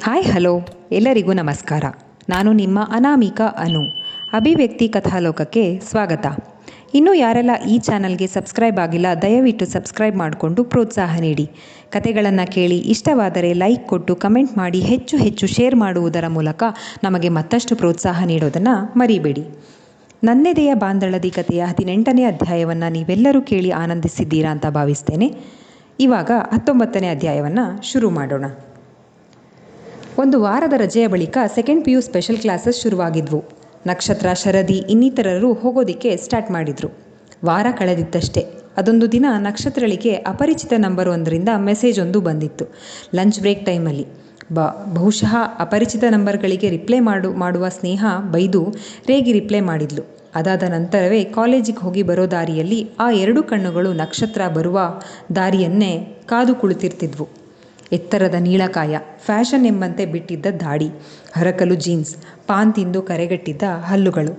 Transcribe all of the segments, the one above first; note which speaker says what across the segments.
Speaker 1: Hi hello ಎಲ್ಲರಿಗೂ ನಮಸ್ಕಾರ. ನಾನು ನಿಮ್ಮ ಅನಾಮಿಕಾ ಅನು. ಅಭಿವ್ಯಕ್ತಿ ಕಥಾಲೋಕಕ್ಕೆ ಸ್ವಾಗತ. ಇನ್ನೂ ಯಾರೆಲ್ಲ ಈ ಚಾನಲ್ಗೆ ಸಬ್ಸ್ಕ್ರೈಬ್ ಆಗಿಲ್ಲ ದಯವಿಟ್ಟು ಸಬ್ಸ್ಕ್ರೈಬ್ ಮಾಡಿಕೊಂಡು ಪ್ರೋತ್ಸಾಹ ನೀಡಿ. ಕತೆಗಳನ್ನು ಕೇಳಿ ಇಷ್ಟವಾದರೆ ಲೈಕ್ ಕೊಟ್ಟು ಕಮೆಂಟ್ ಮಾಡಿ ಹೆಚ್ಚು ಹೆಚ್ಚು ಶೇರ್ ಮಾಡುವುದರ ಮೂಲಕ ನಮಗೆ ಮತ್ತಷ್ಟು ಪ್ರೋತ್ಸಾಹ ನೀಡೋದನ್ನು ಮರಿಬೇಡಿ. ನನ್ನೆದೆಯ ಬಾಂದಳದಿ ಕಥೆಯ 18ನೇ ಅಧ್ಯಾಯವನ್ನು ನೀವೆಲ್ಲರೂ ಕೇಳಿ ಆನಂದಿಸಿದ್ದೀರಾ ಅಂತ ಭಾವಿಸ್ತೇನೆ. ಇವಾಗ 19ನೇ ಅಧ್ಯಾಯವನ್ನು ಶುರು ಮಾಡೋಣ. ಒಂದು ವಾರದ ರಜೆಯ ಬಳಿಕ ಸೆಕೆಂಡ್ PU ಸ್ಪೆಷಲ್ ಕ್ಲಾಸಸ್ ಶುರುವಾಗಿದ್ವು. ನಕ್ಷತ್ರ, ಶರದಿ ಇನ್ನಿತರರು ಹೋಗೋದಿಕ್ಕೆ ಸ್ಟಾರ್ಟ್ ಮಾಡಿದರು. ವಾರ ಕಳೆದಿತ್ತಷ್ಟೇ. ಅದೊಂದು ದಿನ ನಕ್ಷತ್ರಳಿಗೆ ಅಪರಿಚಿತ ನಂಬರ್ ಒಂದರಿಂದ ಮೆಸೇಜ್ ಒಂದು ಬಂದಿತ್ತು. ಲಂಚ್ ಬ್ರೇಕ್ ಟೈಮಲ್ಲಿ. ಬಹುಶಃ ಅಪರಿಚಿತ ನಂಬರ್ಗಳಿಗೆ ರಿಪ್ಲೈ ಮಾಡುವ ಸ್ನೇಹ ಬೈದು ರೇಗಿ ರಿಪ್ಲೈ ಮಾಡಿದ್ಲು. ಅದಾದ ನಂತರವೇ ಕಾಲೇಜಿಗೆ ಹೋಗಿ ಬರೋ ದಾರಿಯಲ್ಲಿ ಆ ಎರಡು ಕಣ್ಣುಗಳು ನಕ್ಷತ್ರ ಬರುವ ದಾರಿಯನ್ನೇ ಕಾದು ಕುಳಿತಿರ್ತಿದ್ವು. ಎತ್ತರದ ನೀಳಕಾಯ, ಫ್ಯಾಷನ್ ಎಂಬಂತೆ ಬಿಟ್ಟಿದ್ದ ದಾಡಿ, ಹರಕಲು ಜೀನ್ಸ್, ಪಾನ್ ತಿಂದು ಕರೆಗಟ್ಟಿದ್ದ ಹಲ್ಲುಗಳು,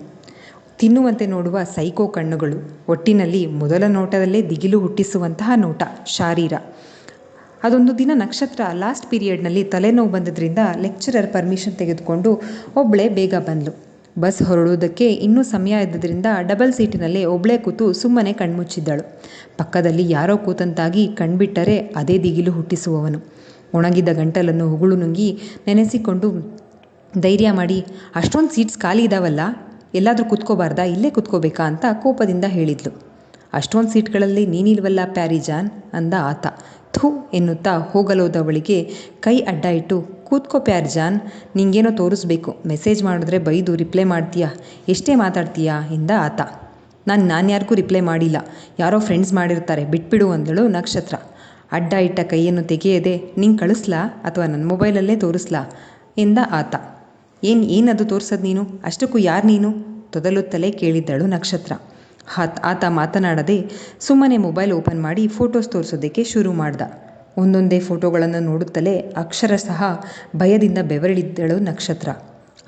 Speaker 1: ತಿನ್ನುವಂತೆ ನೋಡುವ ಸೈಕೋ ಕಣ್ಣುಗಳು, ಒಟ್ಟಿನಲ್ಲಿ ಮೊದಲ ನೋಟದಲ್ಲೇ ದಿಗಿಲು ಹುಟ್ಟಿಸುವಂತಹ ನೋಟ, ಶಾರೀರ. ಅದೊಂದು ದಿನ ನಕ್ಷತ್ರ ಲಾಸ್ಟ್ ಪೀರಿಯಡ್ನಲ್ಲಿ ತಲೆನೋವು ಬಂದಿದ್ದರಿಂದ ಲೆಕ್ಚರರ್ ಪರ್ಮಿಷನ್ ತೆಗೆದುಕೊಂಡು ಒಬ್ಬಳೇ ಬೇಗ ಬಂದ್ಲು. ಬಸ್ ಹೊರಡುವುದಕ್ಕೆ ಇನ್ನೂ ಸಮಯ ಇದ್ದರಿಂದ ಡಬಲ್ ಸೀಟಿನಲ್ಲೇ ಒಬ್ಬಳೇ ಕೂತು ಸುಮ್ಮನೆ ಕಣ್ಮುಚ್ಚಿದ್ದಳು. ಪಕ್ಕದಲ್ಲಿ ಯಾರೋ ಕೂತಂತಾಗಿ ಕಣ್ಬಿಟ್ಟರೆ ಅದೇ ದಿಗಿಲು ಹುಟ್ಟಿಸುವವನು. ಒಣಗಿದ ಗಂಟಲನ್ನು ಉಗುಳು ನುಂಗಿ ನೆನೆಸಿಕೊಂಡು ಧೈರ್ಯ ಮಾಡಿ, ಅಷ್ಟೊಂದು ಸೀಟ್ಸ್ ಖಾಲಿ ಇದ್ದಾವಲ್ಲ, ಎಲ್ಲಾದರೂ ಕೂತ್ಕೋಬಾರ್ದಾ, ಇಲ್ಲೇ ಕೂತ್ಕೋಬೇಕಾ ಅಂತ ಕೋಪದಿಂದ ಹೇಳಿದ್ಲು. ಅಷ್ಟೊಂದು ಸೀಟ್ಗಳಲ್ಲಿ ನೀನಿಲ್ವಲ್ಲ ಪ್ಯಾರಿಜಾನ್ ಅಂದ ಆತ. ಥೂ ಎನ್ನುತ್ತಾ ಹೋಗಲೋದವಳಿಗೆ ಕೈ ಅಡ್ಡ ಇಟ್ಟು, ಕೂತ್ಕೋ ಪ್ಯಾರಿಜಾನ್, ನಿಂಗೇನೋ ತೋರಿಸ್ಬೇಕು, ಮೆಸೇಜ್ ಮಾಡಿದ್ರೆ ಬೈದು ರಿಪ್ಲೈ ಮಾಡ್ತೀಯಾ, ಎಷ್ಟೇ ಮಾತಾಡ್ತೀಯಾ ಎಂದ ಆತ. ನಾನು ಯಾರಿಗೂ ರಿಪ್ಲೈ ಮಾಡಿಲ್ಲ, ಯಾರೋ ಫ್ರೆಂಡ್ಸ್ ಮಾಡಿರ್ತಾರೆ, ಬಿಟ್ಬಿಡು ಅಂದಳು ನಕ್ಷತ್ರ. ಅಡ್ಡ ಇಟ್ಟ ಕೈಯನ್ನು ತೆಗೆಯದೆ, ನಿಂಗೆ ಕಳಿಸ್ಲಾ ಅಥವಾ ನನ್ನ ಮೊಬೈಲಲ್ಲೇ ತೋರಿಸ್ಲಾ ಎಂದ ಆತ. ಏನದು ತೋರಿಸೋದು ನೀನು, ಅಷ್ಟಕ್ಕೂ ಯಾರು ನೀನು ತೊದಲುತ್ತಲೇ ಕೇಳಿದ್ದಳು ನಕ್ಷತ್ರ. ಆತ ಮಾತನಾಡದೆ ಸುಮ್ಮನೆ ಮೊಬೈಲ್ ಓಪನ್ ಮಾಡಿ ಫೋಟೋಸ್ ತೋರಿಸೋದಕ್ಕೆ ಶುರು ಮಾಡ್ದ. ಒಂದೊಂದೇ ಫೋಟೋಗಳನ್ನು ನೋಡುತ್ತಲೇ ಅಕ್ಷರಶಃ ಭಯದಿಂದ ಬೆವರಿಳಿದ್ದಳು ನಕ್ಷತ್ರ.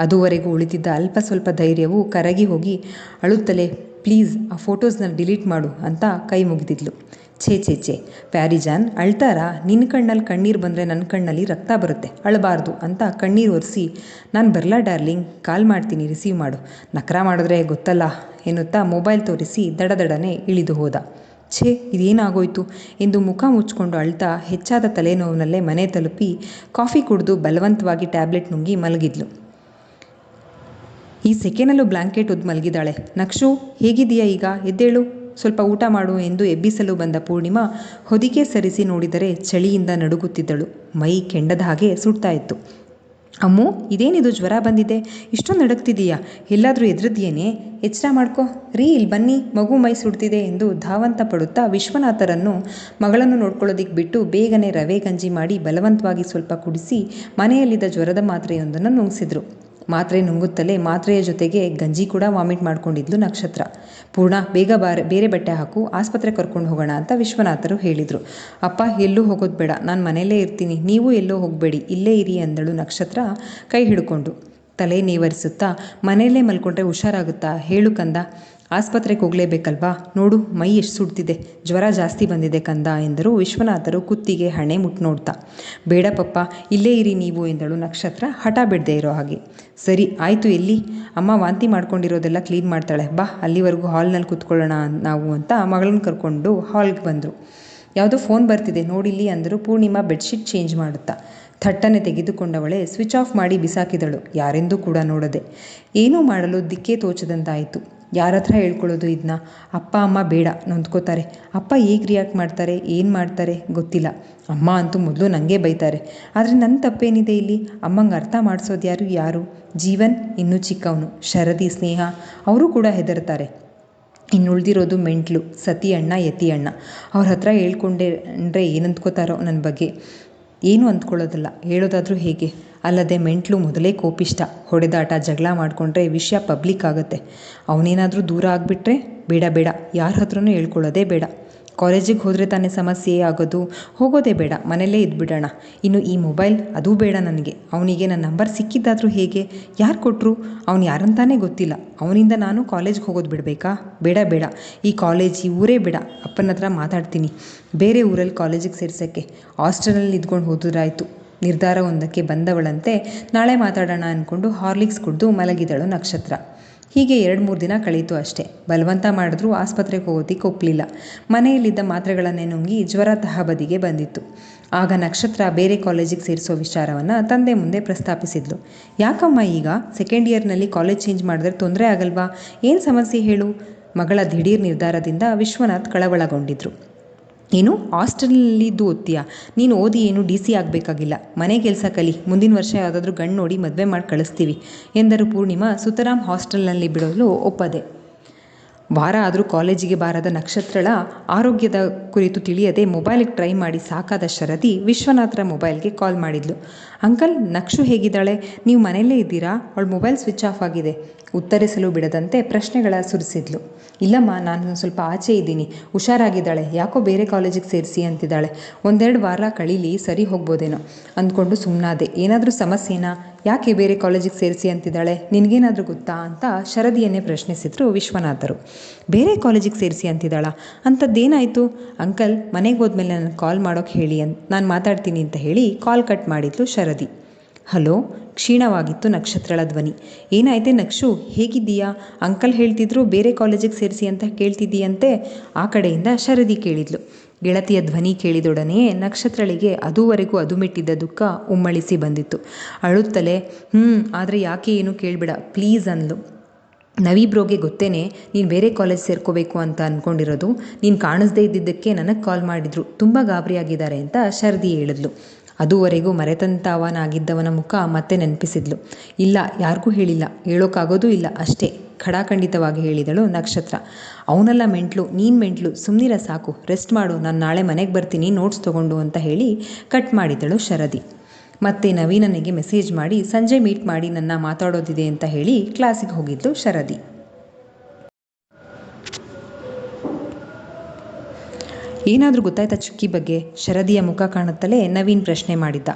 Speaker 1: ಅದುವರೆಗೂ ಉಳಿದಿದ್ದ ಅಲ್ಪ ಸ್ವಲ್ಪ ಧೈರ್ಯವು ಕರಗಿ ಹೋಗಿ ಅಳುತ್ತಲೇ, ಪ್ಲೀಸ್ ಆ ಫೋಟೋಸ್ನ ಡಿಲೀಟ್ ಮಾಡು ಅಂತ ಕೈ ಮುಗಿದಿದ್ಲು. ಛೇ ಪ್ಯಾರಿಜಾನ್, ಅಳ್ತಾರಾ? ನಿನ್ನ ಕಣ್ಣಲ್ಲಿ ಕಣ್ಣೀರು ಬಂದರೆ ನನ್ನ ಕಣ್ಣಲ್ಲಿ ರಕ್ತ ಬರುತ್ತೆ, ಅಳಬಾರ್ದು ಅಂತ ಕಣ್ಣೀರು ಒರೆಸಿ, ನಾನು ಬರಲಾ ಡಾರ್ಲಿಂಗ್, ಕಾಲ್ ಮಾಡ್ತೀನಿ, ರಿಸೀವ್ ಮಾಡು, ನಕರ ಮಾಡಿದ್ರೆ ಗೊತ್ತಲ್ಲ ಎನ್ನುತ್ತಾ ಮೊಬೈಲ್ ತೋರಿಸಿ ದಡದಡನೆ ಇಳಿದು ಹೋದ. ಛೇ, ಇದೇನಾಗೋಯ್ತು ಎಂದು ಮುಖ ಮುಚ್ಚಿಕೊಂಡು ಅಳ್ತಾ ಹೆಚ್ಚಾದ ತಲೆನೋವಿನಲ್ಲೇ ಮನೆ ತಲುಪಿ ಕಾಫಿ ಕುಡಿದು ಬಲವಂತವಾಗಿ ಟ್ಯಾಬ್ಲೆಟ್ ನುಂಗಿ ಮಲಗಿದ್ಲು. ಈ ಸೆಕೆನಲ್ಲೂ ಬ್ಲಾಂಕೆಟ್ ಉದ್ದು ಮಲಗಿದಾಳೆ. ನಕ್ಷು, ಹೇಗಿದೆಯಾ ಈಗ, ಎದ್ದೇಳು, ಸ್ವಲ್ಪ ಊಟ ಮಾಡು ಎಂದು ಎಬ್ಬಿಸಲು ಬಂದ ಪೂರ್ಣಿಮಾ ಹೊದಿಕೆ ಸರಿಸಿ ನೋಡಿದರೆ ಚಳಿಯಿಂದ ನಡುಗುತ್ತಿದ್ದಳು. ಮೈ ಕೆಂಡದ ಹಾಗೆ ಸುಡ್ತಾ ಇತ್ತು. ಅಮ್ಮು, ಇದೇನಿದು, ಜ್ವರ ಬಂದಿದೆ, ಇಷ್ಟೊಂದು ನಡುಗ್ತಿದೀಯಾ, ಎಲ್ಲಾದರೂ ಎದ್ರದ್ಯೇನೆ, ಎಚ್ಚರ ಮಾಡ್ಕೊ ರೀ, ಇಲ್ಲಿ ಬನ್ನಿ, ಮಗು ಮೈ ಸುಡ್ತಿದೆ ಎಂದು ಧಾವಂತ ಪಡುತ್ತಾ ವಿಶ್ವನಾಥರನ್ನು ಮಗಳನ್ನು ನೋಡ್ಕೊಳ್ಳೋದಿಕ್ಕೆ ಬಿಟ್ಟು ಬೇಗನೆ ರವೆ ಗಂಜಿ ಮಾಡಿ ಬಲವಂತವಾಗಿ ಸ್ವಲ್ಪ ಕುಡಿಸಿ ಮನೆಯಲ್ಲಿದ್ದ ಜ್ವರದ ಮಾತ್ರೆಯೊಂದನ್ನು ನುಂಗಿಸಿದ್ರು. ಮಾತ್ರೆ ನುಂಗುತ್ತಲೇ ಮಾತ್ರೆಯ ಜೊತೆಗೆ ಗಂಜಿ ಕೂಡ ವಾಮಿಟ್ ಮಾಡ್ಕೊಂಡಿದ್ಲು ನಕ್ಷತ್ರ. ಪೂರ್ಣ, ಬೇಗ ಬೇರೆ ಬಟ್ಟೆ ಹಾಕು, ಆಸ್ಪತ್ರೆ ಕರ್ಕೊಂಡು ಹೋಗೋಣ ಅಂತ ವಿಶ್ವನಾಥರು ಹೇಳಿದರು. ಅಪ್ಪ, ಎಲ್ಲೂ ಹೋಗೋದು ಬೇಡ, ನಾನು ಮನೆಯಲ್ಲೇ ಇರ್ತೀನಿ, ನೀವು ಎಲ್ಲೋ ಹೋಗಬೇಡಿ, ಇಲ್ಲೇ ಇರಿ ಅಂದಳು ನಕ್ಷತ್ರ ಕೈ ಹಿಡ್ಕೊಂಡು. ತಲೆ ನೇವರಿಸುತ್ತಾ, ಮನೆಯಲ್ಲೇ ಮಲ್ಕೊಂಡ್ರೆ ಹುಷಾರಾಗುತ್ತಾ, ಹೇಳು ಕಂದ, ಆಸ್ಪತ್ರೆಗೆ ಹೋಗಲೇಬೇಕಲ್ವಾ, ನೋಡು ಮೈ ಎಷ್ಟು ಸುಡ್ತಿದೆ, ಜ್ವರ ಜಾಸ್ತಿ ಬಂದಿದೆ ಕಂದ ಎಂದರು ವಿಶ್ವನಾಥರು ಕುತ್ತಿಗೆ ಹಣೆ ಮುಟ್ಟು ನೋಡ್ತಾ. ಬೇಡ ಪಪ್ಪ, ಇಲ್ಲೇ ಇರಿ ನೀವು ಎಂದಳು ನಕ್ಷತ್ರ ಹಠ ಬಿಡದೆ ಇರೋ ಹಾಗೆ. ಸರಿ ಆಯಿತು, ಎಲ್ಲಿ ಅಮ್ಮ ವಾಂತಿ ಮಾಡ್ಕೊಂಡಿರೋದೆಲ್ಲ ಕ್ಲೀನ್ ಮಾಡ್ತಾಳೆ, ಬಾ ಅಲ್ಲಿವರೆಗೂ ಹಾಲ್ನಲ್ಲಿ ಕೂತ್ಕೊಳ್ಳೋಣ ನಾವು ಅಂತ ಮಗಳನ್ನ ಕರ್ಕೊಂಡು ಹಾಲ್ಗೆ ಬಂದರು. ಯಾವುದೋ ಫೋನ್ ಬರ್ತಿದೆ ನೋಡಿಲ್ಲಿ ಅಂದರು ಪೂರ್ಣಿಮಾ ಬೆಡ್ಶೀಟ್ ಚೇಂಜ್ ಮಾಡುತ್ತಾ. ಥಟ್ಟನೆ ತೆಗೆದುಕೊಂಡವಳೆ ಸ್ವಿಚ್ ಆಫ್ ಮಾಡಿ ಬಿಸಾಕಿದಳು, ಯಾರೆಂದೂ ಕೂಡ ನೋಡದೆ. ಏನೂ ಮಾಡಲು ದಿಕ್ಕೇ ತೋಚದಂತಾಯಿತು. ಯಾರ ಹತ್ರ ಹೇಳ್ಕೊಳ್ಳೋದು ಇದನ್ನ? ಅಪ್ಪ ಅಮ್ಮ ಬೇಡ, ನೊಂದ್ಕೋತಾರೆ. ಅಪ್ಪ ಹೇಗೆ ರಿಯಾಕ್ಟ್ ಮಾಡ್ತಾರೆ, ಏನು ಮಾಡ್ತಾರೆ ಗೊತ್ತಿಲ್ಲ. ಅಮ್ಮ ಅಂತೂ ಮೊದಲು ನನಗೆ ಬೈತಾರೆ, ಆದರೆ ನನ್ನ ತಪ್ಪೇನಿದೆ ಇಲ್ಲಿ? ಅಮ್ಮಂಗೆ ಅರ್ಥ ಮಾಡಿಸೋದು ಯಾರು? ಜೀವನ್ ಇನ್ನೂ ಚಿಕ್ಕವನು, ಶರದಿ, ಸ್ನೇಹ ಅವರು ಕೂಡ ಹೆದರ್ತಾರೆ. ಇನ್ನುಳಿದಿರೋದು ಮೆಂಟ್ಲು, ಸತಿ ಅಣ್ಣ, ಯತಿ ಅಣ್ಣ. ಅವ್ರ ಹತ್ರ ಹೇಳ್ಕೊಂಡ್ರೆ ಏನಂದ್ಕೋತಾರೋ ನನ್ನ ಬಗ್ಗೆ. ಏನು ಅಂದ್ಕೊಳ್ಳೋದಲ್ಲ, ಹೇಳೋದಾದರೂ ಹೇಗೆ? ಅಲ್ಲದೆ ಮೆಂಟ್ಲು ಮೊದಲೇ ಕೋಪಿಷ್ಟ, ಹೊಡೆದಾಟ ಜಗಳ ಮಾಡಿಕೊಂಡ್ರೆ ವಿಷಯ ಪಬ್ಲಿಕ್ ಆಗುತ್ತೆ. ಅವನೇನಾದರೂ ದೂರ ಆಗಿಬಿಟ್ರೆ ಬೇಡ, ಯಾರ ಹತ್ರನೂ ಹೇಳ್ಕೊಳ್ಳೋದೇ ಬೇಡ. ಕಾಲೇಜಿಗೆ ಹೋದರೆ ತಾನೇ ಸಮಸ್ಯೆ ಆಗೋದು, ಹೋಗೋದೇ ಬೇಡ, ಮನೆಯಲ್ಲೇ ಇದ್ಬಿಡೋಣ. ಇನ್ನು ಈ ಮೊಬೈಲ್ ಅದೂ ಬೇಡ ನನಗೆ. ಅವನಿಗೆ ನನ್ನ ನಂಬರ್ ಸಿಕ್ಕಿದ್ದಾದರೂ ಹೇಗೆ, ಯಾರು ಕೊಟ್ಟರು, ಅವನು ಯಾರಂತಾನೇ ಗೊತ್ತಿಲ್ಲ. ಅವನಿಂದ ನಾನು ಕಾಲೇಜ್ಗೆ ಹೋಗೋದು ಬಿಡಬೇಕಾ? ಬೇಡ, ಈ ಕಾಲೇಜ್, ಈ ಊರೇ ಬೇಡ. ಅಪ್ಪನ ಹತ್ರ ಮಾತಾಡ್ತೀನಿ, ಬೇರೆ ಊರಲ್ಲಿ ಕಾಲೇಜಿಗೆ ಸೇರ್ಸೋಕ್ಕೆ. ಹಾಸ್ಟೆಲಲ್ಲಿ ಇದ್ಕೊಂಡು ಹೋದ್ರಾಯ್ತು. ನಿರ್ಧಾರವೊಂದಕ್ಕೆ ಬಂದವಳಂತೆ ನಾಳೆ ಮಾತಾಡೋಣ ಅಂದ್ಕೊಂಡು ಹಾರ್ಲಿಕ್ಸ್ ಕುಡಿದು ಮಲಗಿದಳು ನಕ್ಷತ್ರ. ಹೀಗೆ 2-3 ದಿನ ಕಳೀತು ಅಷ್ಟೇ. ಬಲವಂತ ಮಾಡಿದ್ರೂ ಆಸ್ಪತ್ರೆಗೆ ಹೋಗೋದಕ್ಕೆ ಒಪ್ಪಲಿಲ್ಲ. ಮನೆಯಲ್ಲಿದ್ದ ಮಾತ್ರೆಗಳನ್ನೇ ನುಂಗಿ ಜ್ವರ ತಹಬದಿಗೆ ಬಂದಿತ್ತು. ಆಗ ನಕ್ಷತ್ರ ಬೇರೆ ಕಾಲೇಜಿಗೆ ಸೇರಿಸೋ ವಿಚಾರವನ್ನು ತಂದೆ ಮುಂದೆ ಪ್ರಸ್ತಾಪಿಸಿದ್ಲು. ಯಾಕಮ್ಮ ಈಗ ಸೆಕೆಂಡ್ ಇಯರ್ನಲ್ಲಿ ಕಾಲೇಜ್ ಚೇಂಜ್ ಮಾಡಿದ್ರೆ ತೊಂದರೆ ಆಗಲ್ವಾ? ಏನು ಸಮಸ್ಯೆ ಹೇಳು? ಮಗಳ ದಿಢೀರ್ ನಿರ್ಧಾರದಿಂದ ವಿಶ್ವನಾಥ್ ಕಳವಳಗೊಂಡಿದ್ರು. ಏನು ಹಾಸ್ಟೆಲ್ನಲ್ಲಿದ್ದು ಓದ್ತೀಯಾ? ನೀನು ಓದಿ ಏನು DC ಆಗಬೇಕಾಗಿಲ್ಲ. ಮನೆ ಕೆಲಸ ಕಲಿ. ಮುಂದಿನ ವರ್ಷ ಯಾವುದಾದ್ರೂ ಗಂಡು ನೋಡಿ ಮದುವೆ ಮಾಡಿ ಕಳಿಸ್ತೀವಿ ಎಂದರು ಪೂರ್ಣಿಮಾ. ಸುತರಾಮ್ ಹಾಸ್ಟೆಲ್ನಲ್ಲಿ ಬಿಡಲು ಒಪ್ಪದೆ. ವಾರ ಆದರೂ ಕಾಲೇಜಿಗೆ ಬಾರದ ನಕ್ಷತ್ರಳ ಆರೋಗ್ಯದ ಕುರಿತು ತಿಳಿಯದೆ ಮೊಬೈಲಿಗೆ ಟ್ರೈ ಮಾಡಿ ಸಾಕಾದ ಶರದಿ ವಿಶ್ವನಾಥರ ಮೊಬೈಲ್ಗೆ ಕಾಲ್ ಮಾಡಿದ್ಲು. ಅಂಕಲ್, ನಕ್ಷು ಹೇಗಿದ್ದಾಳೆ? ನೀವು ಮನೆಯಲ್ಲೇ ಇದ್ದೀರಾ? ಅವಳ ಮೊಬೈಲ್ ಸ್ವಿಚ್ ಆಫ್ ಆಗಿದೆ. ಉತ್ತರಿಸಲು ಬಿಡದಂತೆ ಪ್ರಶ್ನೆಗಳ ಸುರಿಸಿದ್ಲು. ಇಲ್ಲಮ್ಮ, ನಾನು ಸ್ವಲ್ಪ ಆಚೆ ಇದ್ದೀನಿ. ಹುಷಾರಾಗಿದ್ದಾಳೆ. ಯಾಕೋ ಬೇರೆ ಕಾಲೇಜಿಗೆ ಸೇರಿಸಿ ಅಂತಿದ್ದಾಳೆ. 1-2 ವಾರ ಕಳೀಲಿ, ಸರಿ ಹೋಗ್ಬೋದೇನೋ ಅಂದ್ಕೊಂಡು ಸುಮ್ಮನಾದೆ. ಏನಾದರೂ ಸಮಸ್ಯೆನಾ? ಯಾಕೆ ಬೇರೆ ಕಾಲೇಜಿಗೆ ಸೇರಿಸಿ ಅಂತಿದ್ದಾಳೆ? ನಿನಗೇನಾದರೂ ಗೊತ್ತಾ ಅಂತ ಶರದಿಯನ್ನೇ ಪ್ರಶ್ನಿಸಿದ್ರು ವಿಶ್ವನಾಥರು. ಬೇರೆ ಕಾಲೇಜಿಗೆ ಸೇರಿಸಿ ಅಂತಿದ್ದಾಳಾ? ಅಂಥದ್ದೇನಾಯಿತು? ಅಂಕಲ್, ಮನೆಗೆ ಹೋದ್ಮೇಲೆ ನನಗೆ ಕಾಲ್ ಮಾಡೋಕ್ಕೆ ಹೇಳಿ ನಾನು ಮಾತಾಡ್ತೀನಿ ಅಂತ ಹೇಳಿ ಕಾಲ್ ಕಟ್ ಮಾಡಿದ್ಲು ಶರದಿ. ಹಲೋ, ಕ್ಷೀಣವಾಗಿತ್ತು ನಕ್ಷತ್ರಳ ಧ್ವನಿ. ಏನಾಯ್ತೆ ನಕ್ಷು, ಹೇಗಿದ್ದೀಯಾ? ಅಂಕಲ್ ಹೇಳ್ತಿದ್ರು ಬೇರೆ ಕಾಲೇಜಿಗೆ ಸೇರಿಸಿ ಅಂತ ಕೇಳ್ತಿದ್ದೀಯಂತೆ. ಆ ಕಡೆಯಿಂದ ಶರದಿ ಕೇಳಿದ್ಲು. ಗೆಳತಿಯ ಧ್ವನಿ ಕೇಳಿದೊಡನೆಯೇ ನಕ್ಷತ್ರಳಿಗೆ ಅದುವರೆಗೂ ಅದುಮಿಟ್ಟಿದ್ದ ದುಃಖ ಉಮ್ಮಳಿಸಿ ಬಂದಿತ್ತು. ಅಳುತ್ತಲೇ ಆದರೆ ಯಾಕೆ ಏನು ಕೇಳಬೇಡ ಪ್ಲೀಸ್ ಅಂದ್ಲು. ನವಿಬ್ರೋಗೆ ಗೊತ್ತೇನೆ ನೀನು ಬೇರೆ ಕಾಲೇಜ್ ಸೇರ್ಕೋಬೇಕು ಅಂತ ಅಂದ್ಕೊಂಡಿರೋದು. ನೀನು ಕಾಣಿಸ್ದೇ ಇದ್ದಿದ್ದಕ್ಕೆ ನನಗೆ ಕಾಲ್ ಮಾಡಿದ್ರು. ತುಂಬ ಗಾಬರಿಯಾಗಿದ್ದಾರೆ ಅಂತ ಶರದಿ ಹೇಳಿದ್ಲು. ಅದುವರೆಗೂ ಮರೆತಂತವನಾಗಿದ್ದವನ ಮುಖ ಮತ್ತೆ ನೆನಪಿಸಿದ್ಲು. ಇಲ್ಲ, ಯಾರಿಗೂ ಹೇಳಿಲ್ಲ, ಹೇಳೋಕ್ಕಾಗೋದೂ ಇಲ್ಲ ಅಷ್ಟೇ ಖಡಾಖಂಡಿತವಾಗಿ ಹೇಳಿದಳು ನಕ್ಷತ್ರ. ಅವನೆಲ್ಲ ಮೆಂಟ್ಲು, ನೀನು ಮೆಂಟ್ಲು, ಸುಮ್ಮನಿರ ಸಾಕು, ರೆಸ್ಟ್ ಮಾಡು, ನಾನು ನಾಳೆ ಮನೆಗೆ ಬರ್ತೀನಿ ನೋಟ್ಸ್ ತೊಗೊಂಡು ಅಂತ ಹೇಳಿ ಕಟ್ ಮಾಡಿದಳು ಶರದಿ. ಮತ್ತೆ ನವೀನನಿಗೆ ಮೆಸೇಜ್ ಮಾಡಿ ಸಂಜೆ ಮೀಟ್ ಮಾಡಿ ನನ್ನ ಮಾತಾಡೋದಿದೆ ಅಂತ ಹೇಳಿ ಕ್ಲಾಸಿಗೆ ಹೋಗಿದ್ಲು ಶರದಿ. ಏನಾದರೂ ಗೊತ್ತಾಯ್ತಾ ಚುಕ್ಕಿ ಬಗ್ಗೆ? ಶರದಿಯ ಮುಖ ಕಾಣುತ್ತಲೇ ನವೀನ್ ಪ್ರಶ್ನೆ ಮಾಡಿದ್ದ.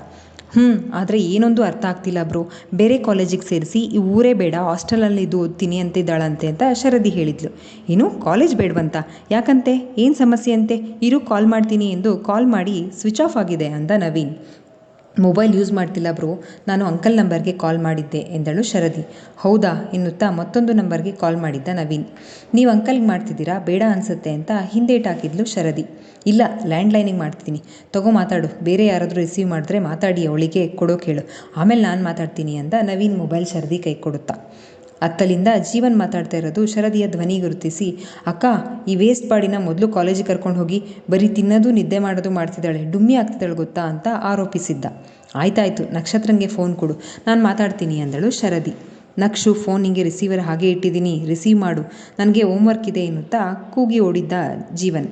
Speaker 1: ಆದರೆ ಏನೊಂದು ಅರ್ಥ ಆಗ್ತಿಲ್ಲ ಬ್ರೋ. ಬೇರೆ ಕಾಲೇಜಿಗೆ ಸೇರಿಸಿ ಈ ಊರೇ ಬೇಡ, ಹಾಸ್ಟೆಲಲ್ಲಿ ಇದು ಓದ್ತೀನಿ ಅಂತಿದ್ದಾಳಂತೆ ಅಂತ ಶರದಿ ಹೇಳಿದ್ಲು. ಏನು, ಕಾಲೇಜ್ ಬೇಡವಂತ? ಯಾಕಂತೆ? ಏನು ಸಮಸ್ಯೆ ಅಂತೆ? ಇರು ಕಾಲ್ ಮಾಡ್ತೀನಿ ಎಂದು ಕಾಲ್ ಮಾಡಿ ಸ್ವಿಚ್ ಆಫ್ ಆಗಿದೆ ಅಂದ ನವೀನ್. ಮೊಬೈಲ್ ಯೂಸ್ ಮಾಡ್ತಿಲ್ಲ ಬ್ರೋ, ನಾನು ಅಂಕಲ್ ನಂಬರ್ಗೆ ಕಾಲ್ ಮಾಡಿದ್ದೆ ಎಂದಳು ಶರದಿ. ಹೌದಾ ಎನ್ನುತ್ತಾ ಮತ್ತೊಂದು ನಂಬರ್ಗೆ ಕಾಲ್ ಮಾಡಿದ್ದ ನವೀನ್. ನೀವು ಅಂಕಲ್ಗೆ ಮಾಡ್ತಿದ್ದೀರಾ? ಬೇಡ ಅನಿಸುತ್ತೆ ಅಂತ ಹಿಂದೇಟ್ ಹಾಕಿದ್ಲು ಶರದಿ. ಇಲ್ಲ, ಲ್ಯಾಂಡ್ಲೈನಿಗೆ ಮಾಡ್ತಿದ್ದೀನಿ, ತಗೋ ಮಾತಾಡು. ಬೇರೆ ಯಾರಾದರೂ ರಿಸೀವ್ ಮಾಡಿದ್ರೆ ಮಾತಾಡಿ ಅವಳಿಗೆ ಕೊಡೋಕೆ ಹೇಳು, ಆಮೇಲೆ ನಾನು ಮಾತಾಡ್ತೀನಿ ಅಂದ ನವೀನ್ ಮೊಬೈಲ್ ಶರದಿ ಕೈ ಕೊಡುತ್ತಾ. ಅತ್ತಲಿಂದ ಜೀವನ್ ಮಾತಾಡ್ತಾ ಇರೋದು ಶರದಿಯ ಧ್ವನಿ ಗುರುತಿಸಿ, ಅಕ್ಕ, ಈ ವೇಸ್ಟ್ ಬಾಡಿನ ಮೊದಲು ಕಾಲೇಜಿಗೆ ಕರ್ಕೊಂಡು ಹೋಗಿ ಬರೀ ತಿನ್ನೋದು ನಿದ್ದೆ ಮಾಡೋದು ಮಾಡ್ತಿದ್ದಾಳೆ, ಡುಮ್ಮಿ ಆಗ್ತಿದ್ದಾಳೆ ಗೊತ್ತಾ ಅಂತ ಆರೋಪಿಸಿದ್ದ. ಆಯ್ತಾಯ್ತು, ನಕ್ಷತ್ರಂಗೆ ಫೋನ್ ಕೊಡು, ನಾನು ಮಾತಾಡ್ತೀನಿ ಅಂದಳು ಶರದಿ. ನಕ್ಷು, ಫೋನ್ ನಿಂಗೆ ರಿಸೀವರ್ ಹಾಗೆ ಇಟ್ಟಿದ್ದೀನಿ, ರಿಸೀವ್ ಮಾಡು, ನನಗೆ ಹೋಮ್ವರ್ಕ್ ಇದೆ ಎನ್ನುತ್ತಾ ಕೂಗಿ ಓಡಿದ್ದ ಜೀವನ್.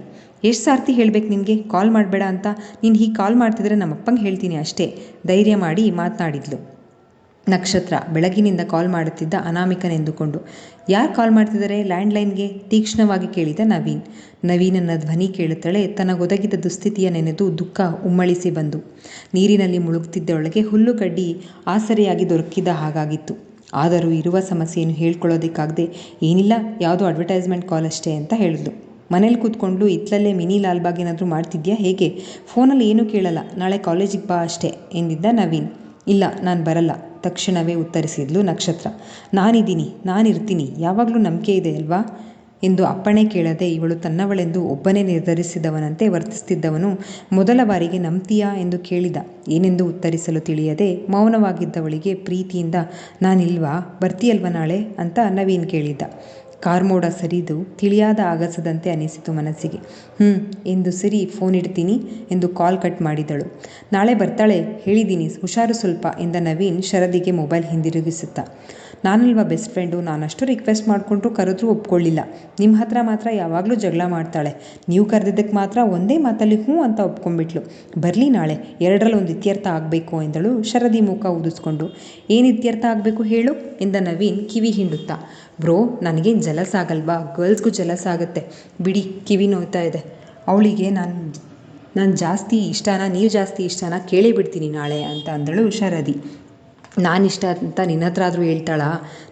Speaker 1: ಎಷ್ಟು ಸಾರ್ತಿ ಹೇಳಬೇಕು ನಿನಗೆ ಕಾಲ್ ಮಾಡಬೇಡ ಅಂತ? ನೀನು ಹೀಗೆ ಕಾಲ್ ಮಾಡ್ತಿದ್ರೆ ನಮ್ಮಪ್ಪಂಗೆ ಹೇಳ್ತೀನಿ ಅಷ್ಟೇ, ಧೈರ್ಯ ಮಾಡಿ ಮಾತನಾಡಿದ್ಲು ನಕ್ಷತ್ರ ಬೆಳಗಿನಿಂದ ಕಾಲ್ ಮಾಡುತ್ತಿದ್ದ ಅನಾಮಿಕನೆಂದುಕೊಂಡು. ಯಾರು ಕಾಲ್ ಮಾಡ್ತಿದ್ದಾರೆ ಲ್ಯಾಂಡ್ಲೈನ್ಗೆ? ತೀಕ್ಷ್ಣವಾಗಿ ಕೇಳಿದ ನವೀನ್. ನವೀನನ ಧ್ವನಿ ಕೇಳುತ್ತಲೇ ತನಗೊದಗಿದ ದುಸ್ಥಿತಿಯ ನೆನೆದು ದುಃಖ ಉಮ್ಮಳಿಸಿ ಬಂದು ನೀರಿನಲ್ಲಿ ಮುಳುಗುತ್ತಿದ್ದವಳಿಗೆ ಹುಲ್ಲು ಕಡ್ಡಿ ಆಸರೆಯಾಗಿ ದೊರಕಿದ ಹಾಗಾಗಿತ್ತು. ಆದರೂ ಇರುವ ಸಮಸ್ಯೆಯನ್ನು ಹೇಳ್ಕೊಳ್ಳೋದಕ್ಕಾಗದೆ, ಏನಿಲ್ಲ, ಯಾವುದೋ ಅಡ್ವರ್ಟೈಸ್ಮೆಂಟ್ ಕಾಲ್ ಅಷ್ಟೇ ಅಂತ ಹೇಳಿದ್ಲು. ಮನೇಲಿ ಕೂತ್ಕೊಂಡು ಇತ್ತಲಲ್ಲೇ ಮಿನಿ ಲಾಲ್ಬಾಗ್ ಏನಾದರೂ ಮಾಡ್ತಿದ್ಯಾ ಹೇಗೆ? ಫೋನಲ್ಲಿ ಏನೂ ಕೇಳಲ್ಲ, ನಾಳೆ ಕಾಲೇಜಿಗೆ ಬಾ ಅಷ್ಟೇ ಎಂದಿದ್ದ ನವೀನ್. ಇಲ್ಲ, ನಾನು ಬರಲ್ಲ, ತಕ್ಷಣವೇ ಉತ್ತರಿಸಿದ್ಲು ನಕ್ಷತ್ರ. ನಾನಿರ್ತೀನಿ, ಯಾವಾಗಲೂ ನಂಬಿಕೆ ಇದೆ ಅಲ್ವಾ ಎಂದು ಅಪ್ಪಣೆ ಕೇಳದೆ ಇವಳು ತನ್ನವಳೆಂದು ಒಬ್ಬನೇ ನಿರ್ಧರಿಸಿದವನಂತೆ ವರ್ತಿಸುತ್ತಿದ್ದವನು ಮೊದಲ ಬಾರಿಗೆ ನಂಬ್ತೀಯಾ ಎಂದು ಕೇಳಿದ. ಏನೆಂದು ಉತ್ತರಿಸಲು ತಿಳಿಯದೆ ಮೌನವಾಗಿದ್ದವಳಿಗೆ ಪ್ರೀತಿಯಿಂದ, ನಾನಿಲ್ವಾ, ಬರ್ತೀಯಲ್ವ ನಾಳೆ ಅಂತ ನವೀನ್ ಕೇಳಿದ್ದ. ಕಾರ್ಮೋಡ ಸರಿದು ತಿಳಿಯಾದ ಆಗಸದಂತೆ ಅನಿಸಿತು ಮನಸ್ಸಿಗೆ. ಎಂದು ಸರಿ, ಫೋನ್ ಇಡ್ತೀನಿ ಎಂದು ಕಾಲ್ ಕಟ್ ಮಾಡಿದಳು. ನಾಳೆ ಬರ್ತಾಳೆ ಹೇಳಿದ್ದೀನಿ, ಹುಷಾರು ಸ್ವಲ್ಪ ಎಂದ ನವೀನ್ ಶರದಿಗೆ ಮೊಬೈಲ್ ಹಿಂದಿರುಗಿಸುತ್ತಾ. ನಾನಲ್ವಾ ಬೆಸ್ಟ್ ಫ್ರೆಂಡು, ನಾನಷ್ಟು ರಿಕ್ವೆಸ್ಟ್ ಮಾಡಿಕೊಂಡ್ರೂ ಕರೆದ್ರೂ ಒಪ್ಕೊಳ್ಳಿಲ್ಲ. ನಿಮ್ಮ ಹತ್ರ ಮಾತ್ರ ಯಾವಾಗಲೂ ಜಗಳ ಮಾಡ್ತಾಳೆ. ನೀವು ಕರೆದಿದ್ದಕ್ಕೆ ಮಾತ್ರ ಒಂದೇ ಮಾತಲ್ಲಿ ಹ್ಞೂ ಅಂತ ಒಪ್ಕೊಂಡ್ಬಿಟ್ಲು. ಬರಲಿ ನಾಳೆ, 2ರಲ್ಲಿ ಒಂದು ಇತ್ಯರ್ಥ ಆಗಬೇಕು ಎಂದಳು ಶರದಿ ಮುಖ ಊದಿಸ್ಕೊಂಡು. ಏನು ಇತ್ಯರ್ಥ ಆಗಬೇಕು ಹೇಳು ಎಂದ ನವೀನ್ ಕಿವಿ ಹಿಂಡುತ್ತಾ. ಬ್ರೋ, ನನಗೇನು ಜಲಸ್ ಆಗಲ್ವಾ? ಗರ್ಲ್ಸ್ಗೂ ಜಲಸ್ ಆಗುತ್ತೆ ಬಿಡಿ, ಕಿವಿ ನೋಯ್ತಾ ಇದೆ. ಅವಳಿಗೆ ನಾನು ಜಾಸ್ತಿ ಇಷ್ಟನಾ, ನೀವು ಜಾಸ್ತಿ ಇಷ್ಟನಾ ಕೇಳೇ ಬಿಡ್ತೀನಿ ನಾಳೆ ಅಂತ ಅಂದಳು ಶರದಿ. ನಾನಿಷ್ಟ ಅಂತ ನಿನ್ನ ಹತ್ರ ಆದರೂ ಹೇಳ್ತಾಳಾ?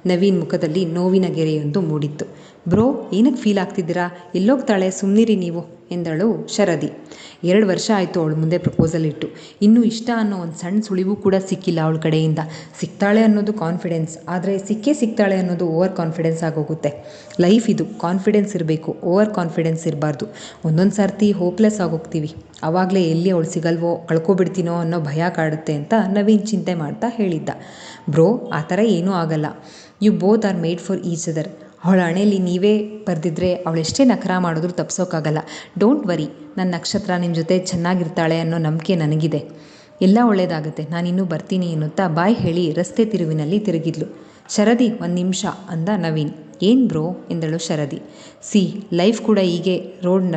Speaker 1: ನವೀನ್ ಮುಖದಲ್ಲಿ ನೋವಿನ ಗೆರೆಯೊಂದು ಮೂಡಿತ್ತು. ಬ್ರೋ, ಏನಕ್ಕೆ ಫೀಲ್ ಆಗ್ತಿದ್ದೀರಾ? ಎಲ್ಲೋಗ್ತಾಳೆ, ಸುಮ್ಮನಿರಿ ನೀವು ಎಂದಳು ಶರದಿ. 2 ವರ್ಷ ಆಯಿತು ಅವಳು ಮುಂದೆ ಪ್ರಪೋಸಲ್ ಇಟ್ಟು, ಇನ್ನೂ ಇಷ್ಟ ಅನ್ನೋ ಒಂದು ಸಣ್ಣ ಸುಳಿವು ಕೂಡ ಸಿಕ್ಕಿಲ್ಲ ಅವಳ ಕಡೆಯಿಂದ. ಸಿಗ್ತಾಳೆ ಅನ್ನೋದು ಕಾನ್ಫಿಡೆನ್ಸ್, ಆದರೆ ಸಿಗ್ತಾಳೆ ಅನ್ನೋದು ಓವರ್ ಕಾನ್ಫಿಡೆನ್ಸ್ ಆಗೋಗುತ್ತೆ. ಲೈಫ್ ಇದು, ಕಾನ್ಫಿಡೆನ್ಸ್ ಇರಬೇಕು, ಓವರ್ ಕಾನ್ಫಿಡೆನ್ಸ್ ಇರಬಾರ್ದು. ಒಂದೊಂದು ಸರ್ತಿ ಹೋಪ್ಲೆಸ್ ಆಗೋಗ್ತೀವಿ, ಆವಾಗಲೇ ಎಲ್ಲಿ ಅವಳು ಸಿಗಲ್ವೋ, ಕಳ್ಕೊಬಿಡ್ತೀನೋ ಅನ್ನೋ ಭಯ ಕಾಡುತ್ತೆ ಅಂತ ನವೀನ್ ಚಿಂತೆ ಮಾಡ್ತಾ ಹೇಳಿದ್ದ. ಬ್ರೋ, ಆ ಥರ ಏನೂ ಆಗಲ್ಲ. You both are made for each other. ಅವಳ ಹಣೆಯಲ್ಲಿ ನೀವೇ ಬರೆದಿದ್ರೆ ಅವಳೆಷ್ಟೇ ನಖರ ಮಾಡಿದ್ರೂ ತಪ್ಸೋಕ್ಕಾಗಲ್ಲ. ಡೋಂಟ್ ವರಿ, ನನ್ನ ನಕ್ಷತ್ರ ನಿಮ್ಮ ಜೊತೆ ಚೆನ್ನಾಗಿರ್ತಾಳೆ ಅನ್ನೋ ನಂಬಿಕೆ ನನಗಿದೆ. ಎಲ್ಲ ಒಳ್ಳೆಯದಾಗುತ್ತೆ, ನಾನಿನ್ನೂ ಬರ್ತೀನಿ ಎನ್ನುತ್ತಾ ಬಾಯ್ ಹೇಳಿ ರಸ್ತೆ ತಿರುವಿನಲ್ಲಿ ತಿರುಗಿದ್ಲು. ಶರದಿ, ಒಂದು ನಿಮಿಷ ಅಂದ ನವೀನ್. ಏನು ಬ್ರೋ ಎಂದಳು ಶರದಿ. ಲೈಫ್ ಕೂಡ ಹೀಗೆ ರೋಡ್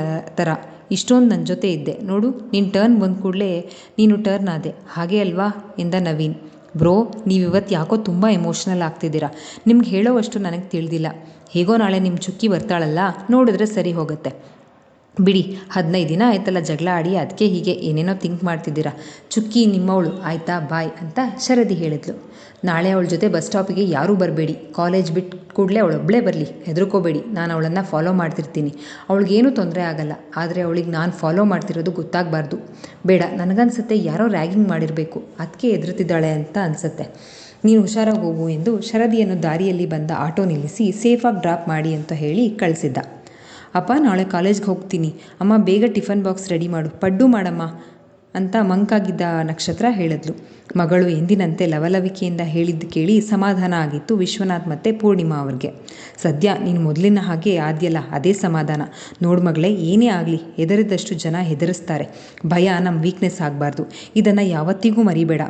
Speaker 1: ಥರ, ಇಷ್ಟೊಂದು ನನ್ನ ಜೊತೆ ಇದ್ದೆ ನೋಡು, ನಿನ್ನ ಟರ್ನ್ ಬಂದ ಕೂಡಲೇ ನೀನು ಟರ್ನ್ ಆದೆ, ಹಾಗೆ ಅಲ್ವಾ ಎಂದ ನವೀನ್. ಬ್ರೋ, ನೀವಿವತ್ತು ಯಾಕೋ ತುಂಬ ಎಮೋಷ್ನಲ್ ಆಗ್ತಿದ್ದೀರಾ. ನಿಮ್ಗೆ ಹೇಳೋವಷ್ಟು ನನಗೆ ತಿಳಿದಿಲ್ಲ. ಹೇಗೋ ನಾಳೆ ನಿಮ್ಮ ಚುಕ್ಕಿ ಬರ್ತಾಳಲ್ಲ, ನೋಡಿದ್ರೆ ಸರಿ ಹೋಗುತ್ತೆ ಬಿಡಿ. 15 ದಿನ ಆಯ್ತಲ್ಲ ಜಗಳ ಆಡಿ, ಅದಕ್ಕೆ ಹೀಗೆ ಏನೇನೋ ಥಿಂಕ್ ಮಾಡ್ತಿದ್ದೀರಾ. ಚುಕ್ಕಿ ನಿಮ್ಮವಳು, ಆಯಿತಾ, ಬಾಯ್ ಅಂತ ಶರದಿ ಹೇಳಿದ್ಲು. ನಾಳೆ ಅವಳ ಜೊತೆ ಬಸ್ ಸ್ಟಾಪಿಗೆ ಯಾರೂ ಬರಬೇಡಿ. ಕಾಲೇಜ್ ಬಿಟ್ಟು ಕೂಡಲೇ ಅವಳೊಬ್ಬಳೇ ಬರಲಿ, ಹೆದರ್ಕೋಬೇಡಿ. ನಾನು ಅವಳನ್ನು ಫಾಲೋ ಮಾಡ್ತಿರ್ತೀನಿ, ಅವಳಿಗೇನೂ ತೊಂದರೆ ಆಗಲ್ಲ. ಆದರೆ ಅವಳಿಗೆ ನಾನು ಫಾಲೋ ಮಾಡ್ತಿರೋದು ಗೊತ್ತಾಗಬಾರ್ದು. ಬೇಡ, ನನಗನ್ಸುತ್ತೆ ಯಾರೋ ರ್ಯಾಗಿಂಗ್ ಮಾಡಿರಬೇಕು, ಅದಕ್ಕೆ ಹೆದರ್ತಿದ್ದಾಳೆ ಅಂತ ಅನಿಸುತ್ತೆ. ನೀನು ಹುಷಾರಾಗಿ ಹೋಗು ಎಂದು ಶರದಿಯನ್ನು ದಾರಿಯಲ್ಲಿ ಬಂದ ಆಟೋ ನಿಲ್ಲಿಸಿ ಸೇಫಾಗಿ ಡ್ರಾಪ್ ಮಾಡಿ ಅಂತ ಹೇಳಿ ಕಳಿಸಿದ್ದ. ಅಪ್ಪ, ನಾಳೆ ಕಾಲೇಜ್ಗೆ ಹೋಗ್ತೀನಿ. ಅಮ್ಮ, ಬೇಗ ಟಿಫನ್ ಬಾಕ್ಸ್ ರೆಡಿ ಮಾಡು, ಪಡ್ಡು ಮಾಡಮ್ಮ ಅಂತ ಮಂಕಾಗಿದ್ದ ನಕ್ಷತ್ರ ಹೇಳಿದ್ಲು. ಮಗಳು ಎಂದಿನಂತೆ ಲವಲವಿಕೆಯಿಂದ ಹೇಳಿದ್ದು ಕೇಳಿ ಸಮಾಧಾನ ಆಗಿತ್ತು ವಿಶ್ವನಾಥ್ ಮತ್ತು ಪೂರ್ಣಿಮಾ ಅವ್ರಿಗೆ. ಸದ್ಯ ನೀನು ಮೊದಲಿನ ಹಾಗೆ ಆದ್ಯಲ್ಲ, ಅದೇ ಸಮಾಧಾನ. ನೋಡು ಮಗಳೇ, ಏನೇ ಆಗಲಿ ಹೆದರಿದಷ್ಟು ಜನ ಹೆದರಿಸ್ತಾರೆ. ಭಯ ನಮ್ಮ ವೀಕ್ನೆಸ್ ಆಗಬಾರ್ದು, ಇದನ್ನು ಯಾವತ್ತಿಗೂ ಮರಿಬೇಡ.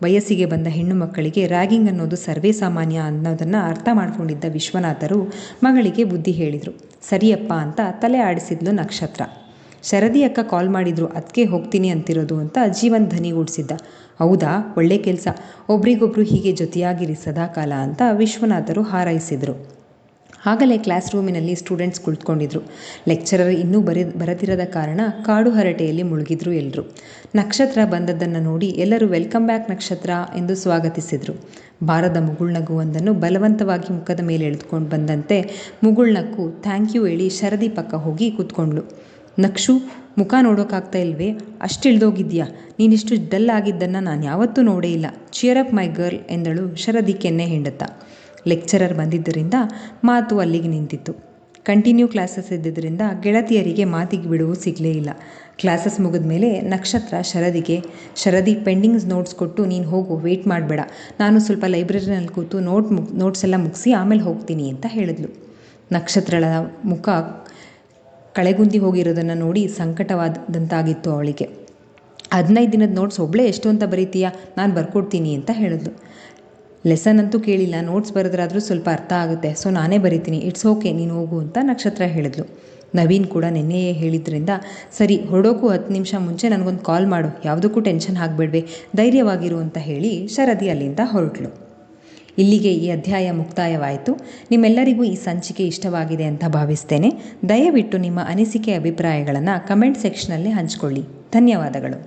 Speaker 1: ವಯಸ್ಸಿಗೆ ಬಂದ ಹೆಣ್ಣು ಮಕ್ಕಳಿಗೆ ರ್ಯಾಗಿಂಗ್ ಅನ್ನೋದು ಸರ್ವೇ ಸಾಮಾನ್ಯ ಅನ್ನೋದನ್ನು ಅರ್ಥ ಮಾಡ್ಕೊಂಡಿದ್ದ ವಿಶ್ವನಾಥರು ಮಗಳಿಗೆ ಬುದ್ಧಿ ಹೇಳಿದರು. ಸರಿಯಪ್ಪ ಅಂತ ತಲೆ ಆಡಿಸಿದ್ಲು ನಕ್ಷತ್ರ. ಶರದಿ ಅಕ್ಕ ಕಾಲ್ ಮಾಡಿದ್ರು, ಅದಕ್ಕೆ ಹೋಗ್ತೀನಿ ಅಂತಿರೋದು ಅಂತ ಜೀವನ್ ಧನಿಗೂಡಿಸಿದ್ದ. ಹೌದಾ, ಒಳ್ಳೆ ಕೆಲಸ. ಒಬ್ರಿಗೊಬ್ರು ಹೀಗೆ ಜೊತೆಯಾಗಿರಿ ಸದಾಕಾಲ ಅಂತ ವಿಶ್ವನಾಥರು ಹಾರೈಸಿದರು. ಆಗಲೇ ಕ್ಲಾಸ್ ರೂಮಿನಲ್ಲಿ ಸ್ಟೂಡೆಂಟ್ಸ್ ಕುಳಿತುಕೊಂಡಿದ್ರು. ಲೆಕ್ಚರರ್ ಇನ್ನೂ ಬರದಿರದ ಕಾರಣ ಕಾಡು ಹರಟೆಯಲ್ಲಿ ಮುಳುಗಿದ್ರು ಎಲ್ಲರೂ. ನಕ್ಷತ್ರ ಬಂದದ್ದನ್ನು ನೋಡಿ ಎಲ್ಲರೂ ವೆಲ್ಕಮ್ ಬ್ಯಾಕ್ ನಕ್ಷತ್ರ ಎಂದು ಸ್ವಾಗತಿಸಿದರು. ಬಾರದ ಮುಗುಳ್ನಗುವೊಂದನ್ನು ಬಲವಂತವಾಗಿ ಮುಖದ ಮೇಲೆ ಎಳೆದುಕೊಂಡು ಬಂದಂತೆ ಮುಗುಳ್ನಕ್ಕು ಥ್ಯಾಂಕ್ ಯು ಹೇಳಿ ಶರದಿ ಪಕ್ಕ ಹೋಗಿ ಕೂತ್ಕೊಂಡ್ಳು. ನಕ್ಷು, ಮುಖ ನೋಡೋಕ್ಕಾಗ್ತಾ ಇಲ್ವೇ? ಅಷ್ಟಿಳ್ದೋಗಿದ್ಯಾ? ನೀನಿಷ್ಟು ಡಲ್ ಆಗಿದ್ದನ್ನು ನಾನು ಯಾವತ್ತೂ ನೋಡೇ ಇಲ್ಲ. ಚಿಯರ್ ಅಪ್ ಮೈ ಗರ್ಲ್ ಎಂದಳು ಶರದಿ ಕೆನ್ನೆ ಹಿಂಡುತ್ತಾ. ಲೆಕ್ಚರರ್ ಬಂದಿದ್ದರಿಂದ ಮಾತು ಅಲ್ಲಿಗೆ ನಿಂತಿತ್ತು. ಕಂಟಿನ್ಯೂ ಕ್ಲಾಸಸ್ ಇದ್ದಿದ್ದರಿಂದ ಗೆಳತಿಯರಿಗೆ ಮಾತಿಗೆ ಬಿಡುವು ಸಿಗಲೇ ಇಲ್ಲ. ಕ್ಲಾಸಸ್ ಮುಗಿದ ಮೇಲೆ ನಕ್ಷತ್ರ ಶರದಿ ಪೆಂಡಿಂಗ್ಸ್ ನೋಟ್ಸ್ ಕೊಟ್ಟು, ನೀನು ಹೋಗು, ವೆಯ್ಟ್ ಮಾಡಬೇಡ, ನಾನು ಸ್ವಲ್ಪ ಲೈಬ್ರರಿನಲ್ಲಿ ಕೂತು ನೋಟ್ಸ್ ಎಲ್ಲ ಮುಗಿಸಿ ಆಮೇಲೆ ಹೋಗ್ತೀನಿ ಅಂತ ಹೇಳಿದ್ಲು. ನಕ್ಷತ್ರಳ ಮುಖ ಕಳೆಗುಂದಿ ಹೋಗಿರೋದನ್ನು ನೋಡಿ ಸಂಕಟವಾದಂತಾಗಿತ್ತು ಅವಳಿಗೆ. 15 ದಿನದ ನೋಟ್ಸ್ ಒಬ್ಬಳೇ ಎಷ್ಟು ಅಂತ ಬರೀತೀಯಾ? ನಾನು ಬರ್ಕೊಡ್ತೀನಿ ಅಂತ ಹೇಳಿದ್ಲು. ಲೆಸನ್ ಅಂತೂ ಕೇಳಿಲ್ಲ, ನೋಟ್ಸ್ ಬರೆದ್ರಾದರೂ ಸ್ವಲ್ಪ ಅರ್ಥ ಆಗುತ್ತೆ, ಸೊ ನಾನೇ ಬರಿತೀನಿ, ಇಟ್ಸ್ ಓಕೆ, ನೀನು ಹೋಗು ಅಂತ ನಕ್ಷತ್ರ ಹೇಳಿದ್ಲು. ನವೀನ್ ಕೂಡ ನೆನ್ನೆಯೇ ಹೇಳಿದ್ರಿಂದ, ಸರಿ, ಹೊರಡೋಕ್ಕೂ 10 ನಿಮಿಷ ಮುಂಚೆ ನನಗೊಂದು ಕಾಲ್ ಮಾಡು, ಯಾವುದಕ್ಕೂ ಟೆನ್ಷನ್ ಆಗಬೇಡ್ವೆ, ಧೈರ್ಯವಾಗಿರು ಅಂತ ಹೇಳಿ ಶರದಿ ಅಲ್ಲಿಂದ ಹೊರಟಳು. ಇಲ್ಲಿಗೆ ಈ ಅಧ್ಯಾಯ ಮುಕ್ತಾಯವಾಯಿತು. ನಿಮ್ಮೆಲ್ಲರಿಗೂ ಈ ಸಂಚಿಕೆ ಇಷ್ಟವಾಗಿದೆ ಅಂತ ಭಾವಿಸ್ತೇನೆ. ದಯವಿಟ್ಟು ನಿಮ್ಮ ಅನಿಸಿಕೆ ಅಭಿಪ್ರಾಯಗಳನ್ನು ಕಮೆಂಟ್ ಸೆಕ್ಷನಲ್ಲಿ ಹಂಚಿಕೊಳ್ಳಿ. ಧನ್ಯವಾದಗಳು.